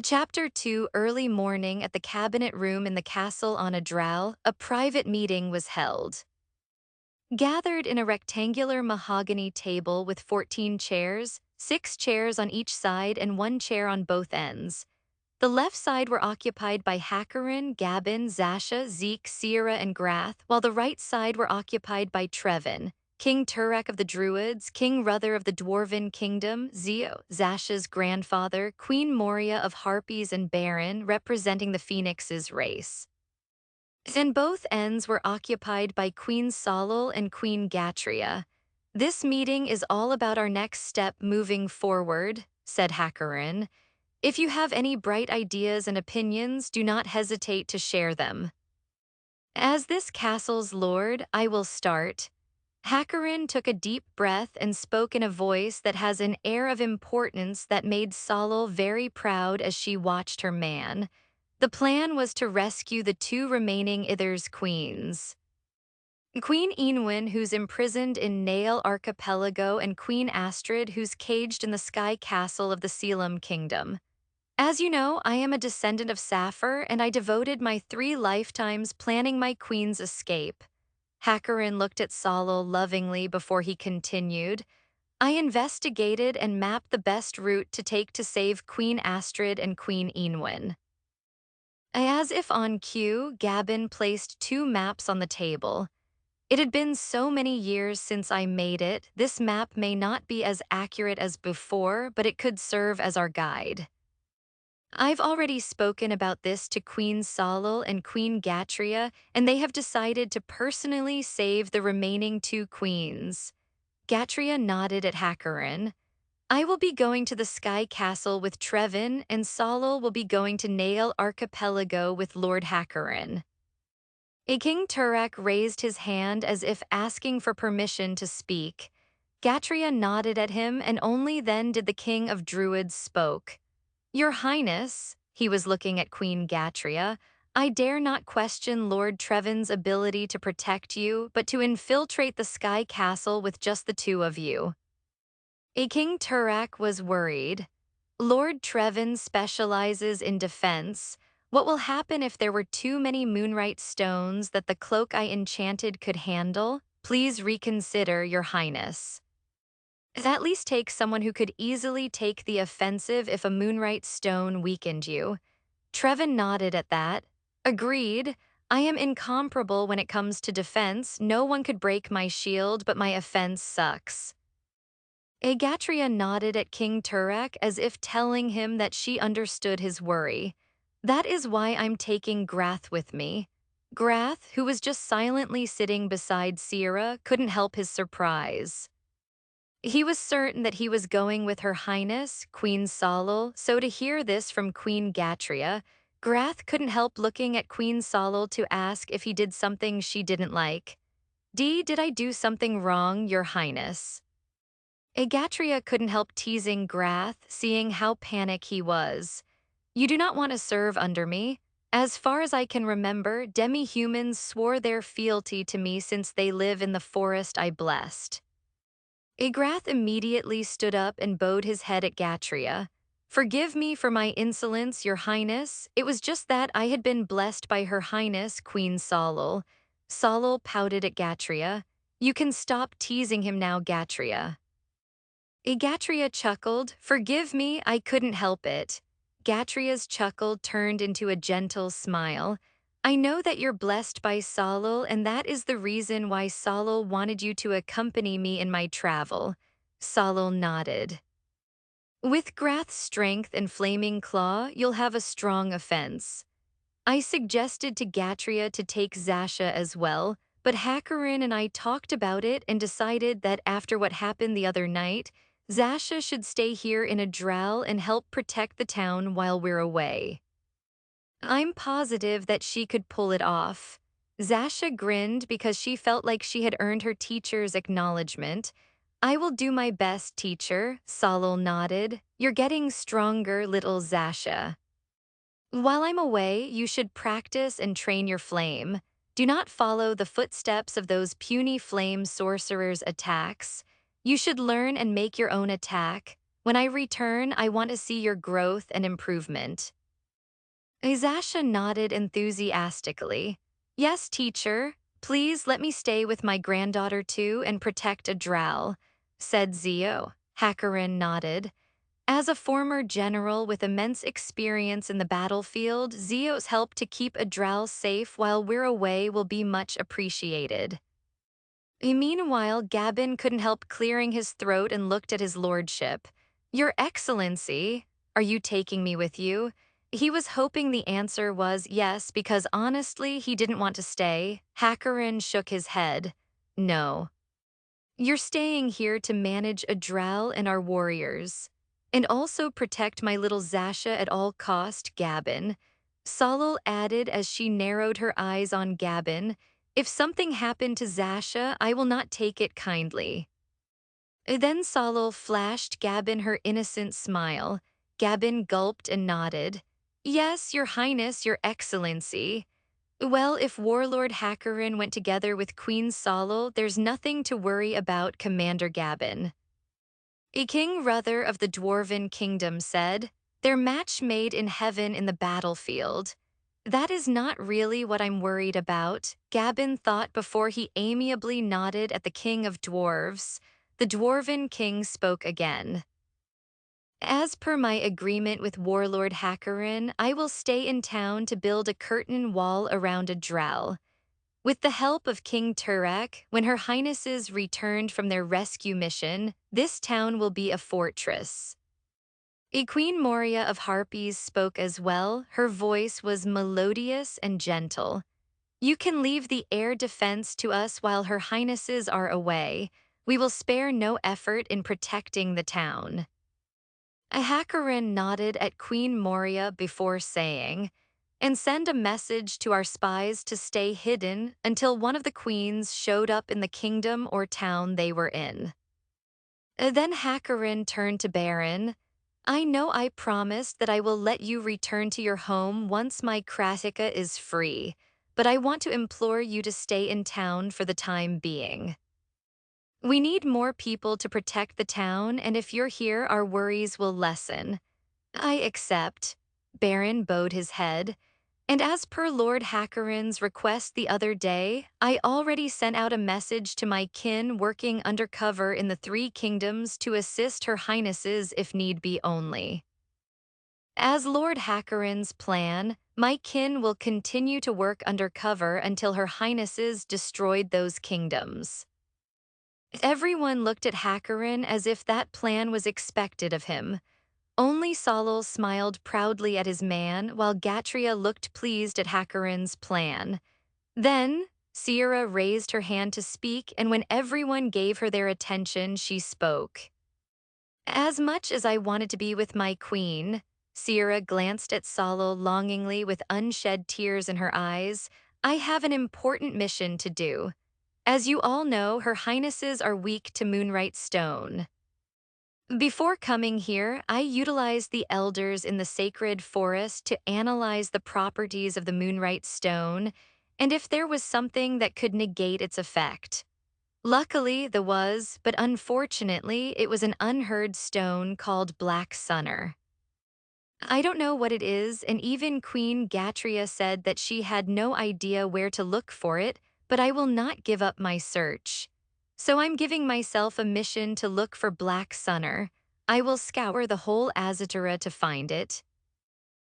Chapter 2 Early morning at the cabinet room in the castle on a drow, a private meeting was held. Gathered in a rectangular mahogany table with 14 chairs, 6 chairs on each side and 1 chair on both ends. The left side were occupied by Hakarin, Gabin, Zasha, Zeke, Sierra, and Grath, while the right side were occupied by Trevin, King Turak of the Druids, King Ruther of the Dwarven Kingdom, Zeo, Zasha's grandfather, Queen Moria of Harpies, and Baron, representing the Phoenix's race. And both ends were occupied by Queen Solal and Queen Gatria. "This meeting is all about our next step moving forward," said Hakarin. "If you have any bright ideas and opinions, do not hesitate to share them. As this castle's lord, I will start." Hakarin took a deep breath and spoke in a voice that has an air of importance that made Solal very proud as she watched her man. The plan was to rescue the 2 remaining Ithers queens. Queen Enwyn, who's imprisoned in Nail Archipelago, and Queen Astrid, who's caged in the Sky Castle of the Selam Kingdom. As you know, I am a descendant of Saphir, and I devoted my 3 lifetimes planning my queen's escape. Hakarin looked at Solal lovingly before he continued. "I investigated and mapped the best route to take to save Queen Astrid and Queen Enwyn." As if on cue, Gabin placed 2 maps on the table. "It had been so many years since I made it. This map may not be as accurate as before, but it could serve as our guide. I've already spoken about this to Queen Solal and Queen Gatria, and they have decided to personally save the remaining 2 queens." Gatria nodded at Hakarin. "I will be going to the Sky Castle with Trevin, and Solal will be going to Nail Archipelago with Lord Hakarin." King Turak raised his hand as if asking for permission to speak. Gatria nodded at him, and only then did the King of Druids spoke. "Your Highness," he was looking at Queen Gatria, "I dare not question Lord Trevin's ability to protect you, but to infiltrate the Sky Castle with just the 2 of you." King Turak was worried. "Lord Trevin specializes in defense. What will happen if there were too many moonlight stones that the cloak I enchanted could handle? Please reconsider, Your Highness." "At least take someone who could easily take the offensive if a moonlight stone weakened you." Trevin nodded at that. "Agreed. I am incomparable when it comes to defense. No one could break my shield, but my offense sucks." Agatria nodded at King Turak as if telling him that she understood his worry. "That is why I'm taking Grath with me." Grath, who was just silently sitting beside Sierra, couldn't help his surprise. He was certain that he was going with Her Highness, Queen Solal, so to hear this from Queen Gatria, Grath couldn't help looking at Queen Solal to ask if he did something she didn't like. Did I do something wrong, Your Highness?" Agatria couldn't help teasing Grath, seeing how panicked he was. "You do not want to serve under me. As far as I can remember, demi-humans swore their fealty to me since they live in the forest I blessed." Agrath immediately stood up and bowed his head at Gatria. "Forgive me for my insolence, Your Highness. It was just that I had been blessed by Her Highness, Queen Solal." Solal pouted at Gatria. "You can stop teasing him now, Gatria." Gatria chuckled. "Forgive me, I couldn't help it." Gatria's chuckle turned into a gentle smile. "I know that you're blessed by Solal, and that is the reason why Solal wanted you to accompany me in my travel." Solal nodded. "With Grath's strength and flaming claw, you'll have a strong offense." I suggested to Gatria to take Zasha as well, but Hakarin and I talked about it and decided that after what happened the other night, Zasha should stay here in a drow and help protect the town while we're away. I'm positive that she could pull it off." Zasha grinned because she felt like she had earned her teacher's acknowledgement. "I will do my best, teacher," Solal nodded. "You're getting stronger, little Zasha. While I'm away, you should practice and train your flame. Do not follow the footsteps of those puny flame sorcerers' attacks. You should learn and make your own attack. When I return, I want to see your growth and improvement. Izasha nodded enthusiastically. Yes, teacher. Please let me stay with my granddaughter too and protect Adral, said Zio. Hakarin nodded. As a former general with immense experience in the battlefield, Zio's help to keep Adral safe while we're away will be much appreciated. Meanwhile, Gabin couldn't help clearing his throat and looked at his lordship. Your Excellency, are you taking me with you? He was hoping the answer was yes because honestly he didn't want to stay. Hakarin shook his head. No. You're staying here to manage Adral and our warriors. And also protect my little Zasha at all cost, Gabin. Solal added as she narrowed her eyes on Gabin. If something happened to Zasha, I will not take it kindly. Then Solal flashed Gabin her innocent smile. Gabin gulped and nodded. Yes, Your Highness, Your Excellency. Well, if Warlord Hakarin went together with Queen Solal, there's nothing to worry about, Commander Gabin. King Ruther of the Dwarven Kingdom said, They're match made in heaven in the battlefield. That is not really what I'm worried about, Gabin thought before he amiably nodded at the King of Dwarves. The Dwarven King spoke again. As per my agreement with Warlord Hakarin, I will stay in town to build a curtain wall around Adral. With the help of King Turak, when Her Highnesses returned from their rescue mission, this town will be a fortress. Queen Moria of Harpies spoke as well. Her voice was melodious and gentle. You can leave the air defense to us while Her Highnesses are away. We will spare no effort in protecting the town. Hakarin nodded at Queen Moria before saying, and send a message to our spies to stay hidden until one of the queens showed up in the kingdom or town they were in. Then Hakarin turned to Baron. I know I promised that I will let you return to your home once my Kratika is free, but I want to implore you to stay in town for the time being. We need more people to protect the town, and if you're here, our worries will lessen. I accept. Baron bowed his head. And as per Lord Hakarin's request the other day, I already sent out a message to my kin working undercover in the Three Kingdoms to assist Her Highnesses if need be only. As Lord Hakarin's plan, my kin will continue to work undercover until Her Highnesses destroyed those kingdoms. Everyone looked at Hakarin as if that plan was expected of him. Only Solal smiled proudly at his man, while Gatria looked pleased at Hakarin's plan. Then, Sierra raised her hand to speak, and when everyone gave her their attention, she spoke. As much as I wanted to be with my queen, Sierra glanced at Solal longingly with unshed tears in her eyes, I have an important mission to do. As you all know, Her Highnesses are weak to Moonright Stone. Before coming here, I utilized the elders in the sacred forest to analyze the properties of the Moonright Stone and if there was something that could negate its effect. Luckily, there was, but unfortunately, it was an unheard stone called Black Sunner. I don't know what it is, and even Queen Gatria said that she had no idea where to look for it, but I will not give up my search. So I'm giving myself a mission to look for Black Sunner. I will scour the whole Azatara to find it.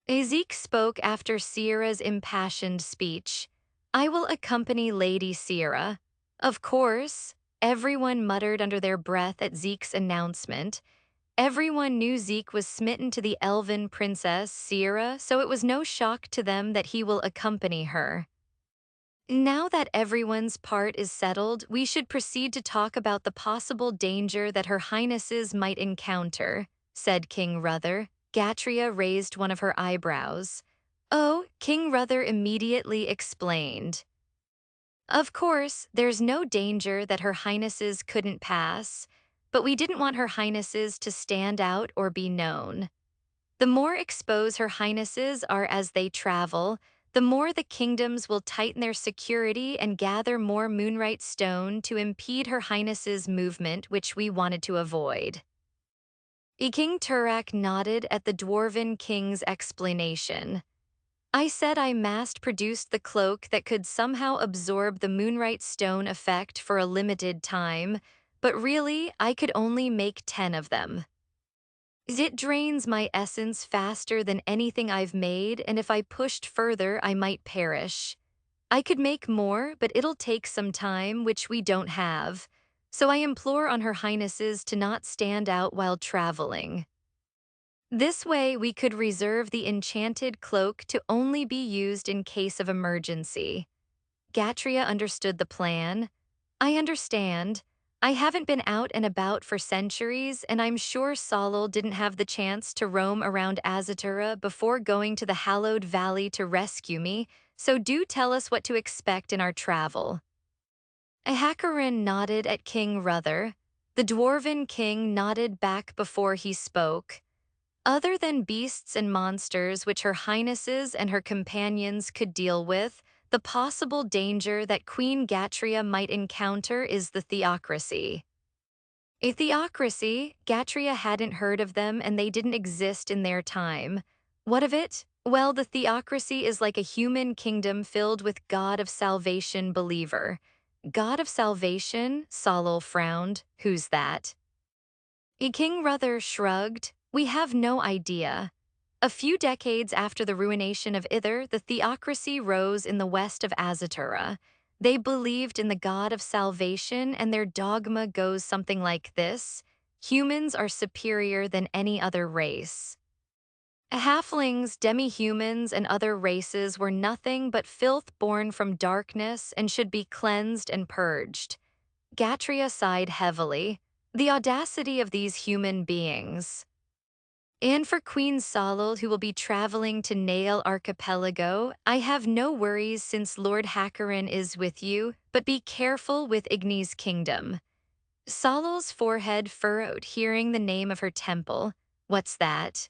Ezek spoke after Sierra's impassioned speech. I will accompany Lady Sierra. Of course, everyone muttered under their breath at Zeke's announcement. Everyone knew Zeke was smitten to the elven princess, Sierra, so it was no shock to them that he will accompany her. Now that everyone's part is settled, we should proceed to talk about the possible danger that Her Highnesses might encounter, said King Ruther. Gatria raised one of her eyebrows. Oh, King Ruther immediately explained. Of course, there's no danger that Her Highnesses couldn't pass, but we didn't want Her Highnesses to stand out or be known. The more exposed Her Highnesses are as they travel, the more the kingdoms will tighten their security and gather more Moonright Stone to impede Her Highness's movement, which we wanted to avoid. King Turak nodded at the Dwarven King's explanation. I said I mass-produced the cloak that could somehow absorb the Moonlight Stone effect for a limited time, but really, I could only make 10 of them. It drains my essence faster than anything I've made, and if I pushed further, I might perish. I could make more, but it'll take some time, which we don't have. So I implore on Her Highnesses to not stand out while traveling. This way, we could reserve the enchanted cloak to only be used in case of emergency. Gatria understood the plan. I understand. I haven't been out and about for centuries, and I'm sure Solal didn't have the chance to roam around Azatura before going to the Hallowed Valley to rescue me, so do tell us what to expect in our travel. Ahakarin nodded at King Ruther. The Dwarven King nodded back before he spoke. Other than beasts and monsters which Her Highnesses and her companions could deal with, the possible danger that Queen Gatria might encounter is the theocracy. A theocracy, Gatria hadn't heard of them and they didn't exist in their time. What of it? Well, the theocracy is like a human kingdom filled with God of Salvation believer. God of Salvation? Solal frowned. Who's that? King Ruther shrugged. We have no idea. A few decades after the ruination of Ither, the theocracy rose in the west of Azatura. They believed in the God of salvation, and their dogma goes something like this: humans are superior than any other race. Halflings, demi-humans, and other races were nothing but filth born from darkness and should be cleansed and purged. Gatria sighed heavily. The audacity of these human beings. And for Queen Solal, who will be traveling to Nail Archipelago, I have no worries since Lord Hakarin is with you, but be careful with Igni's kingdom. Solal's forehead furrowed hearing the name of her temple. What's that?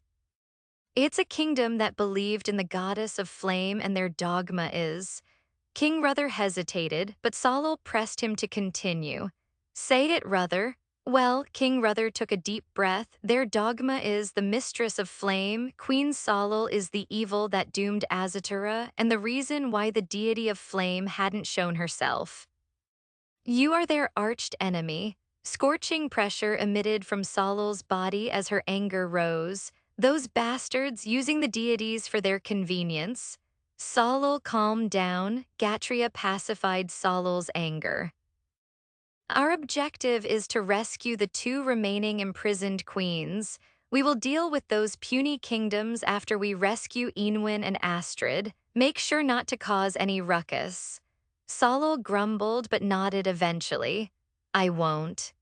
It's a kingdom that believed in the goddess of flame, and their dogma is. King Ruther hesitated, but Solal pressed him to continue. Say it, Ruther. Well, King Ruther took a deep breath. Their dogma is the mistress of flame. Queen Solal is the evil that doomed Azatura, and the reason why the deity of flame hadn't shown herself. You are their arched enemy. Scorching pressure emitted from Solal's body as her anger rose. Those bastards using the deities for their convenience. Solal calmed down. Gatria pacified Solal's anger. Our objective is to rescue the two remaining imprisoned queens. We will deal with those puny kingdoms after we rescue Enwyn and Astrid. Make sure not to cause any ruckus. Solal grumbled but nodded eventually. I won't.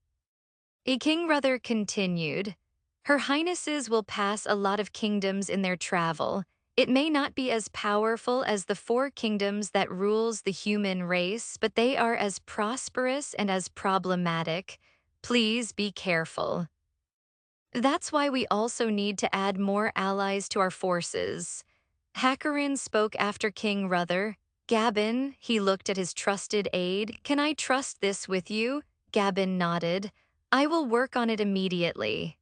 King Ruther continued. Her Highnesses will pass a lot of kingdoms in their travel. It may not be as powerful as the four kingdoms that rules the human race, but they are as prosperous and as problematic. Please be careful. That's why we also need to add more allies to our forces. Hakarin spoke after King Ruther. Gabin, he looked at his trusted aide. Can I trust this with you? Gabin nodded. I will work on it immediately.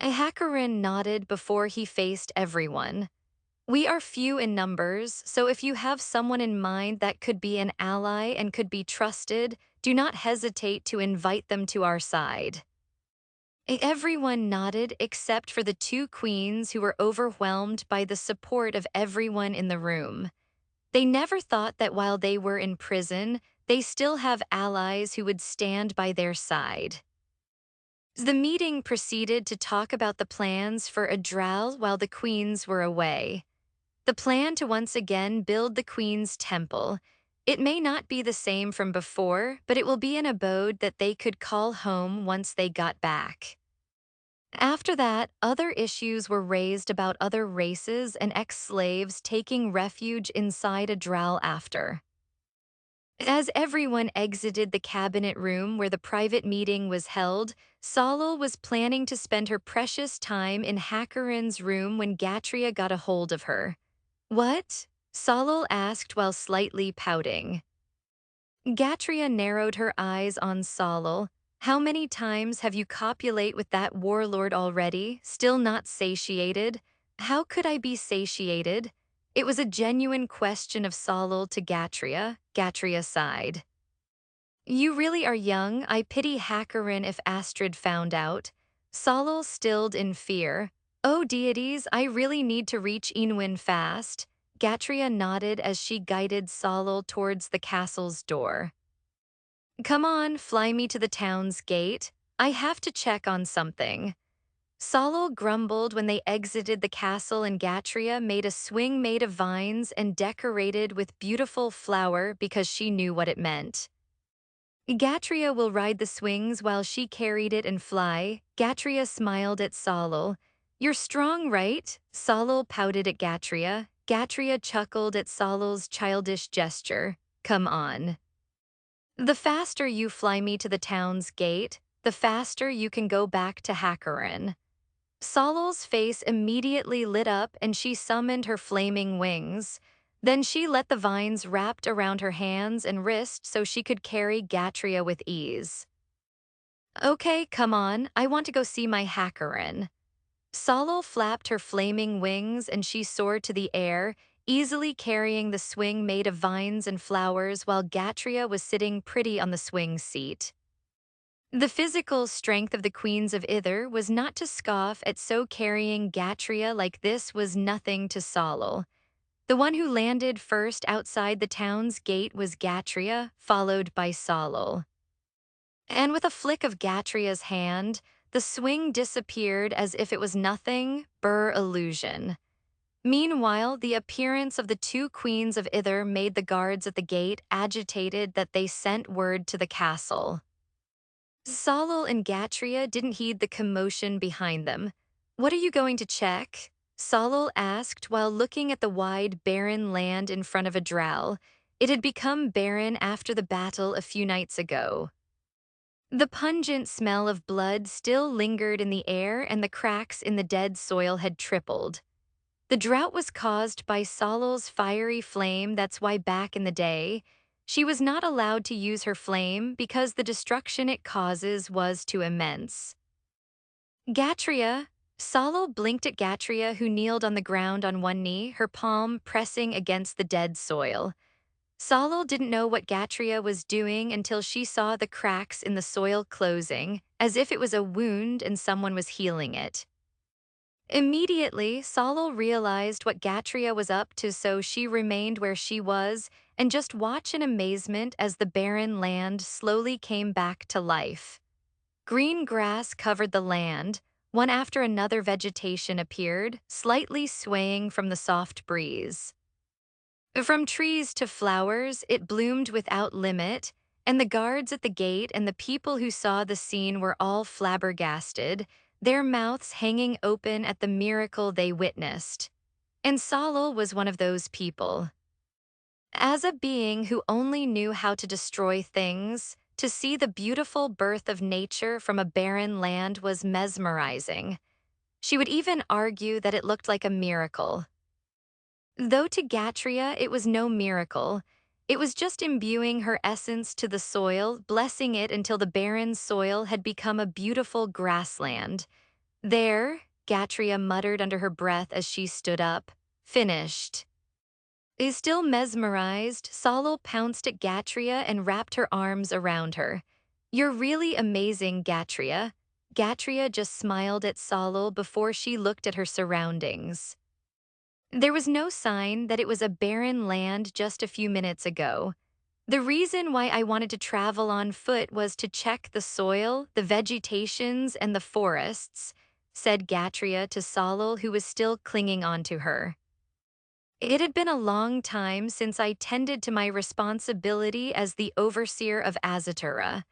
Hakarin nodded before he faced everyone. We are few in numbers, so if you have someone in mind that could be an ally and could be trusted, do not hesitate to invite them to our side. Everyone nodded except for the two queens, who were overwhelmed by the support of everyone in the room. They never thought that while they were in prison, they still have allies who would stand by their side. The meeting proceeded to talk about the plans for Adral while the queens were away. The plan to once again build the Queen's Temple. It may not be the same from before, but it will be an abode that they could call home once they got back. After that, other issues were raised about other races and ex-slaves taking refuge inside Adral after. As everyone exited the cabinet room where the private meeting was held, Solal was planning to spend her precious time in Hakarin's room when Gatria got a hold of her. What? Solal asked while slightly pouting. Gatria narrowed her eyes on Solal. How many times have you copulate with that warlord already, still not satiated? How could I be satiated? It was a genuine question of Solul to Gatria. Gatria sighed. You really are young. I pity Hackerin if Astrid found out. Solul stilled in fear. Oh deities, I really need to reach Enwin fast. Gatria nodded as she guided Solul towards the castle's door. Come on, fly me to the town's gate. I have to check on something. Solul grumbled when they exited the castle, and Gatria made a swing made of vines and decorated with beautiful flower because she knew what it meant. Gatria will ride the swings while she carried it and fly. Gatria smiled at Solul. You're strong, right? Solul pouted at Gatria. Gatria chuckled at Solul's childish gesture. Come on. The faster you fly me to the town's gate, the faster you can go back to Hackerin. Solul's face immediately lit up and she summoned her flaming wings. Then she let the vines wrapped around her hands and wrist so she could carry Gatria with ease. Okay, come on, I want to go see my Hackerin. Solul flapped her flaming wings and she soared to the air, easily carrying the swing made of vines and flowers while Gatria was sitting pretty on the swing seat. The physical strength of the queens of Ither was not to scoff at, so carrying Gatria like this was nothing to Solul. The one who landed first outside the town's gate was Gatria, followed by Solul. And with a flick of Gatria's hand, the swing disappeared as if it was nothing, burr illusion. Meanwhile, the appearance of the two queens of Ither made the guards at the gate agitated that they sent word to the castle. Solul and Gatria didn't heed the commotion behind them. What are you going to check? Solul asked while looking at the wide, barren land in front of a drow. It had become barren after the battle a few nights ago. The pungent smell of blood still lingered in the air and the cracks in the dead soil had tripled. The drought was caused by Solul's fiery flame. That's why back in the day, she was not allowed to use her flame because the destruction it causes was too immense. Gatria. Solul blinked at Gatria, who kneeled on the ground on one knee, her palm pressing against the dead soil. Solul didn't know what Gatria was doing until she saw the cracks in the soil closing, as if it was a wound and someone was healing it. Immediately, Solul realized what Gatria was up to, so she remained where she was and just watched in amazement as the barren land slowly came back to life. Green grass covered the land. One after another vegetation appeared, slightly swaying from the soft breeze. From trees to flowers, it bloomed without limit, and the guards at the gate and the people who saw the scene were all flabbergasted, their mouths hanging open at the miracle they witnessed. And Solul was one of those people. As a being who only knew how to destroy things, to see the beautiful birth of nature from a barren land was mesmerizing. She would even argue that it looked like a miracle. Though to Gatria it was no miracle, it was just imbuing her essence to the soil, blessing it until the barren soil had become a beautiful grassland. There, Gatria muttered under her breath as she stood up. Finished. Is still mesmerized, Solul pounced at Gatria and wrapped her arms around her. You're really amazing, Gatria. Gatria just smiled at Solul before she looked at her surroundings. There was no sign that it was a barren land just a few minutes ago. The reason why I wanted to travel on foot was to check the soil, the vegetations, and the forests, said Gatria to Solul, who was still clinging onto her. It had been a long time since I tended to my responsibility as the overseer of Azatura.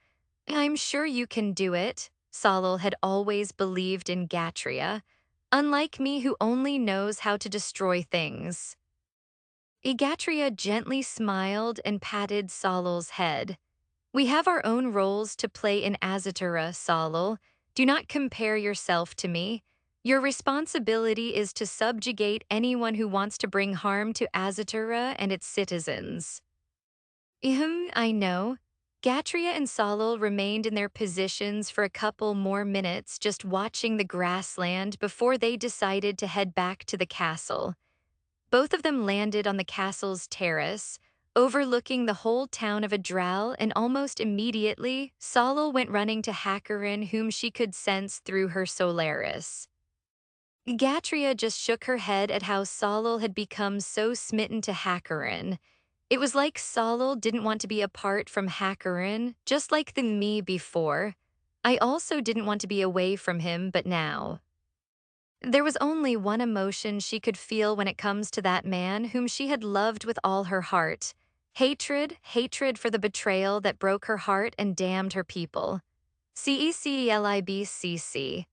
I'm sure you can do it. Solul had always believed in Gatria, unlike me who only knows how to destroy things. Gatria gently smiled and patted Solul's head. We have our own roles to play in Azatura, Solul. Do not compare yourself to me. Your responsibility is to subjugate anyone who wants to bring harm to Azatura and its citizens. I know. Gatria and Solil remained in their positions for a couple more minutes, just watching the grassland before they decided to head back to the castle. Both of them landed on the castle's terrace, overlooking the whole town of Adral, and almost immediately, Solil went running to Hakarin, whom she could sense through her Solaris. Gatria just shook her head at how Solil had become so smitten to Hakarin. It was like Solil didn't want to be apart from Hakarin, just like the me before. I also didn't want to be away from him, but now. There was only one emotion she could feel when it comes to that man whom she had loved with all her heart. Hatred for the betrayal that broke her heart and damned her people. CECELIBCC.